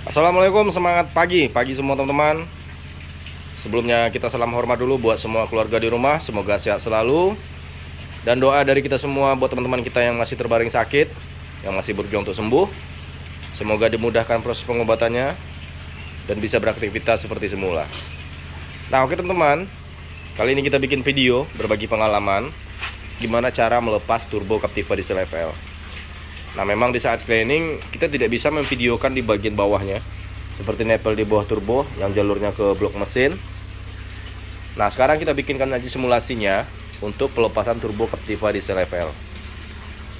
Assalamualaikum, semangat pagi semua teman-teman. Sebelumnya kita salam hormat dulu buat semua keluarga di rumah, semoga sehat selalu. Dan doa dari kita semua buat teman-teman kita yang masih terbaring sakit, yang masih berjuang untuk sembuh. Semoga dimudahkan proses pengobatannya dan bisa beraktivitas seperti semula. Nah oke teman-teman, kali ini kita bikin video berbagi pengalaman gimana cara melepas turbo Captiva Diesel FL. Nah memang di saat cleaning kita tidak bisa memvideokan di bagian bawahnya, seperti nepel di bawah turbo yang jalurnya ke blok mesin. Nah sekarang kita bikinkan aja simulasinya untuk pelepasan turbo Captiva Diesel FL.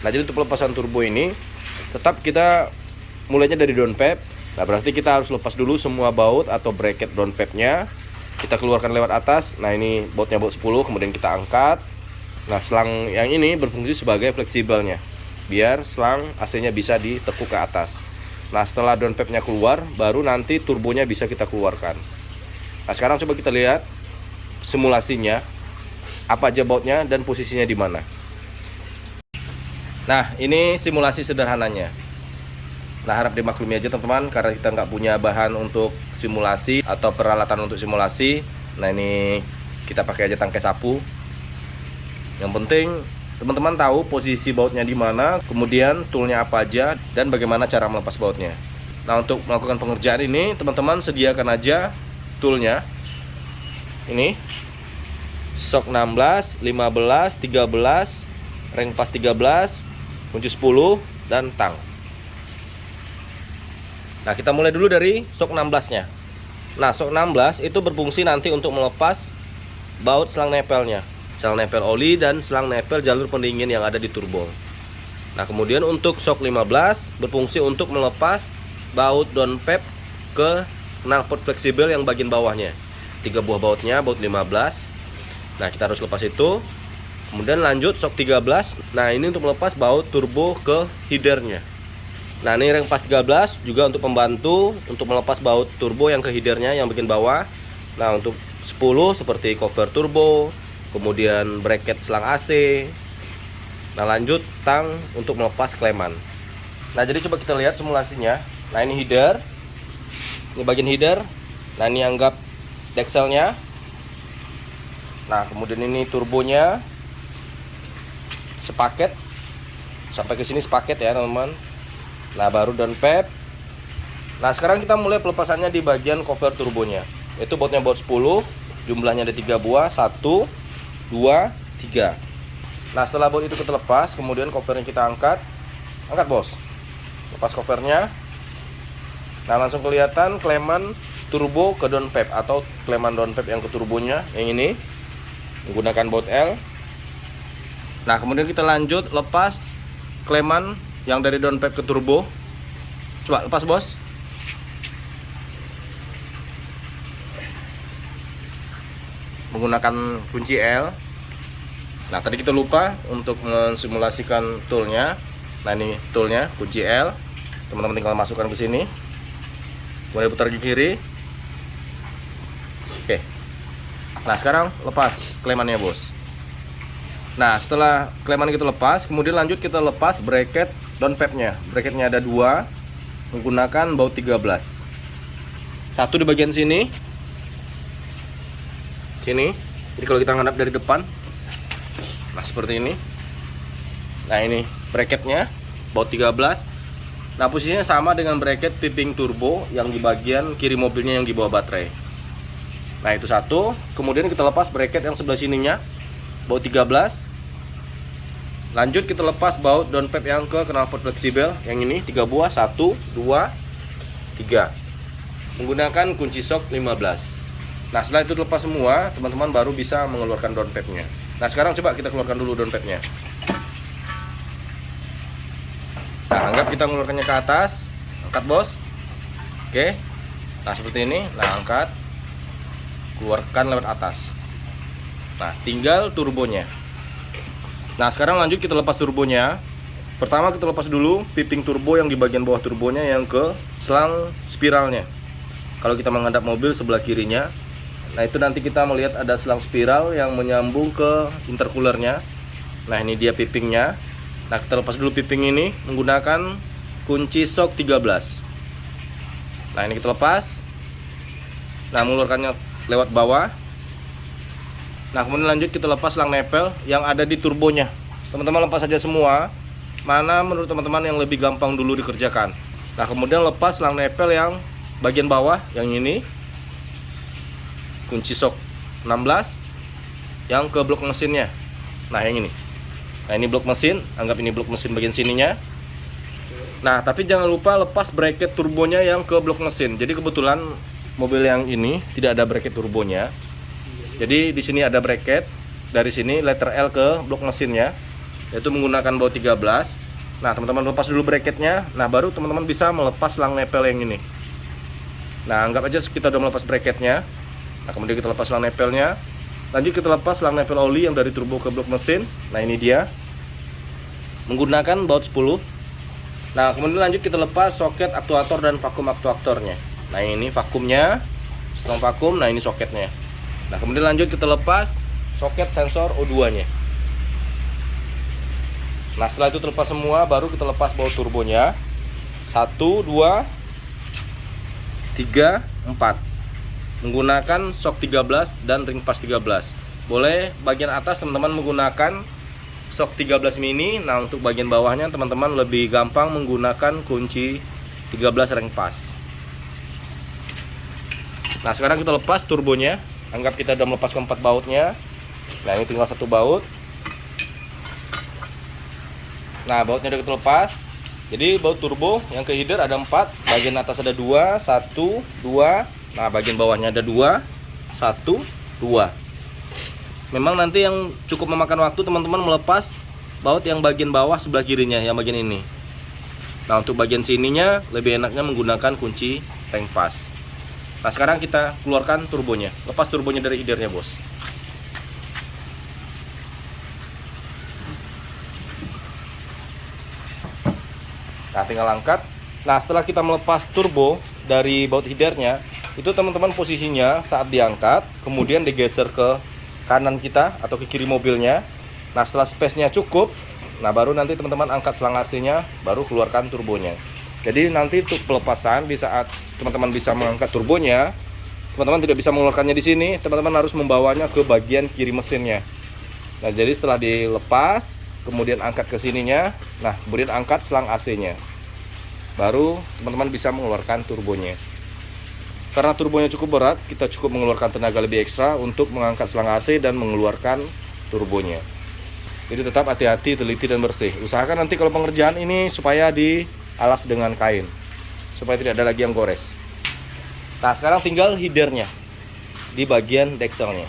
Nah jadi untuk pelepasan turbo ini tetap kita mulainya dari downpipe. Nah berarti kita harus lepas dulu semua baut atau bracket downpipe-nya. Kita keluarkan lewat atas. Nah ini bautnya baut 10, kemudian kita angkat. Nah selang yang ini berfungsi sebagai fleksibelnya, biar selang AC-nya bisa ditekuk ke atas. Nah setelah downpipe-nya keluar, baru nanti turbonya bisa kita keluarkan. Nah sekarang coba kita lihat simulasinya, apa aja bautnya dan posisinya di mana. Nah ini simulasi sederhananya. Nah harap dimaklumi aja teman-teman, karena kita nggak punya bahan untuk simulasi atau peralatan untuk simulasi. Nah ini kita pakai aja tangkai sapu. Yang penting teman-teman tahu posisi bautnya di mana, kemudian toolnya apa aja, dan bagaimana cara melepas bautnya. Nah untuk melakukan pengerjaan ini teman-teman sediakan aja toolnya. Ini shock 16, 15, 13, ring pas 13, kunci 10, dan tang. Nah kita mulai dulu dari shock 16 nya. Nah shock 16 itu berfungsi nanti untuk melepas baut selang nepelnya, selang nepel oli dan selang nepel jalur pendingin yang ada di turbo. Nah kemudian untuk shock 15 berfungsi untuk melepas baut downpipe ke knalpot fleksibel yang bagian bawahnya, 3 buah bautnya, baut 15. Nah kita harus lepas itu. Kemudian lanjut shock 13. Nah ini untuk melepas baut turbo ke headernya. Nah ini ring pas 13 juga untuk pembantu untuk melepas baut turbo yang ke headernya yang bagian bawah. Nah untuk 10 seperti cover turbo, kemudian bracket selang AC. Nah lanjut tang untuk melepas kleman. Nah jadi coba kita lihat simulasinya. Nah ini header, ini bagian header. Nah ini anggap dexelnya. Nah kemudian ini turbonya sepaket sampai ke sini, sepaket ya teman-teman. Nah baru downpipe. Nah sekarang kita mulai pelepasannya di bagian cover turbonya. Itu bautnya baut 10, jumlahnya ada 3 buah, 1, 2, 3. Nah setelah baut itu kita lepas, kemudian covernya kita angkat. Angkat bos. Lepas covernya. Nah langsung kelihatan kleman turbo ke downpipe atau kleman downpipe yang ke turbonya yang ini menggunakan baut L. Nah kemudian kita lanjut lepas kleman yang dari downpipe ke turbo. Coba lepas bos. Menggunakan kunci L. Nah tadi kita lupa untuk mensimulasikan toolnya. Nah ini toolnya, kunci L. Teman-teman tinggal masukkan ke sini. Kemudian putar ke kiri. Oke. Nah sekarang lepas klemannya bos. Nah setelah kleman kita lepas, kemudian lanjut kita lepas bracket downpipe-nya. Bracketnya ada 2 menggunakan baut 13. Satu di bagian sini. Sini. Jadi kalau kita ngadap dari depan, nah seperti ini. Nah ini bracketnya baut 13. Nah posisinya sama dengan bracket piping turbo yang di bagian kiri mobilnya yang di bawah baterai. Nah itu satu. Kemudian kita lepas bracket yang sebelah sininya, baut 13. Lanjut kita lepas baut downpipe yang ke knalpot fleksibel yang ini, 3 buah, 1, 2, 3, menggunakan kunci shock 15. Nah setelah itu lepas semua, teman-teman baru bisa mengeluarkan downpipe-nya. Nah sekarang coba kita keluarkan dulu downpipe-nya. Nah anggap kita mengeluarkannya ke atas. Angkat bos. Oke. Nah seperti ini. Nah angkat, keluarkan lewat atas. Nah tinggal turbonya. Nah sekarang lanjut kita lepas turbonya. Pertama kita lepas dulu piping turbo yang di bagian bawah turbonya yang ke selang spiralnya. Kalau kita menghadap mobil sebelah kirinya, nah itu nanti kita melihat ada selang spiral yang menyambung ke intercoolernya. Nah ini dia pipingnya. Nah kita lepas dulu piping ini menggunakan kunci shock 13. Nah ini kita lepas. Nah mengeluarkannya lewat bawah. Nah kemudian lanjut kita lepas selang nempel yang ada di turbonya. Teman-teman lepas saja semua. Mana menurut teman-teman yang lebih gampang dulu dikerjakan. Nah kemudian lepas selang nempel yang bagian bawah, yang ini kunci shock 16 yang ke blok mesinnya. Nah yang ini. Nah ini blok mesin, anggap ini blok mesin bagian sininya. Nah tapi jangan lupa lepas bracket turbonya yang ke blok mesin. Jadi kebetulan mobil yang ini tidak ada bracket turbonya. Jadi di sini ada bracket, dari sini letter L ke blok mesinnya, yaitu menggunakan baut 13. Nah teman-teman lepas dulu bracketnya. Nah baru teman-teman bisa melepas selang nempel yang ini. Nah anggap aja kita udah melepas bracketnya. Nah kemudian kita lepas selang nempelnya. Lanjut kita lepas selang nempel oli yang dari turbo ke blok mesin. Nah ini dia, menggunakan baut 10. Nah kemudian lanjut kita lepas soket aktuator dan vakum aktuatornya. Nah ini vakumnya, selang vakum. Nah ini soketnya. Nah kemudian lanjut kita lepas soket sensor O2 nya. Nah setelah itu terlepas semua, baru kita lepas baut turbonya. 1, 2, 3, 4 menggunakan shock 13 dan ring pas 13. Boleh bagian atas teman-teman menggunakan shock 13 mini. Nah untuk bagian bawahnya teman-teman lebih gampang menggunakan kunci 13 ring pas. Nah sekarang kita lepas turbonya. Anggap kita sudah melepas keempat bautnya. Nah ini tinggal satu baut. Nah bautnya sudah kita lepas. Jadi baut turbo yang ke header ada 4. Bagian atas ada 2, 1, 2. Nah bagian bawahnya ada 2, 1, 2. Memang nanti yang cukup memakan waktu teman-teman melepas baut yang bagian bawah sebelah kirinya, yang bagian ini. Nah untuk bagian sininya lebih enaknya menggunakan kunci ring pas. Nah sekarang kita keluarkan turbonya. Lepas turbonya dari headernya bos. Nah tinggal angkat. Nah setelah kita melepas turbo dari baut headernya, itu teman-teman posisinya saat diangkat kemudian digeser ke kanan kita atau ke kiri mobilnya. Nah setelah space-nya cukup, nah baru nanti teman-teman angkat selang AC-nya, baru keluarkan turbonya. Jadi nanti untuk pelepasan di saat teman-teman bisa mengangkat turbonya, teman-teman tidak bisa mengeluarkannya di sini, teman-teman harus membawanya ke bagian kiri mesinnya. Nah jadi setelah dilepas kemudian angkat ke sininya, nah kemudian angkat selang AC-nya, baru teman-teman bisa mengeluarkan turbonya. Karena turbonya cukup berat, kita cukup mengeluarkan tenaga lebih ekstra untuk mengangkat selang AC dan mengeluarkan turbonya. Jadi tetap hati-hati, teliti dan bersih. Usahakan nanti kalau pengerjaan ini supaya dialas dengan kain, supaya tidak ada lagi yang gores. Nah sekarang tinggal headernya di bagian dekselnya.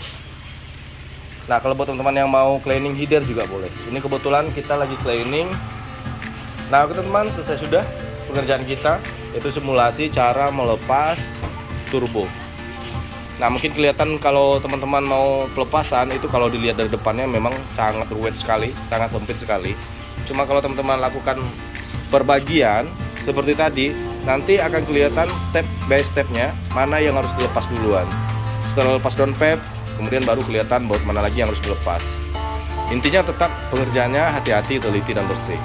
Nah kalau buat teman-teman yang mau cleaning header juga boleh. Ini kebetulan kita lagi cleaning. Nah oke teman-teman, selesai sudah pengerjaan kita, yaitu simulasi cara melepas turbo. Nah mungkin kelihatan kalau teman-teman mau pelepasan itu, kalau dilihat dari depannya memang sangat ruwet sekali, sangat sempit sekali. Cuma kalau teman-teman lakukan perbagian seperti tadi, nanti akan kelihatan step by stepnya mana yang harus dilepas duluan. Setelah lepas downpipe, kemudian baru kelihatan baut mana lagi yang harus dilepas. Intinya tetap pengerjaannya hati-hati, teliti dan bersih.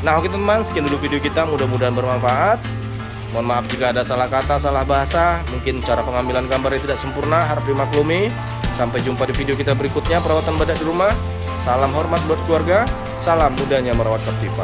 Nah oke teman, sekian dulu video kita, mudah-mudahan bermanfaat. Mohon maaf jika ada salah kata, salah bahasa, mungkin cara pengambilan gambarnya tidak sempurna, harap dimaklumi. Sampai jumpa di video kita berikutnya, perawatan badak di rumah. Salam hormat buat keluarga, salam mudahnya merawat Captiva.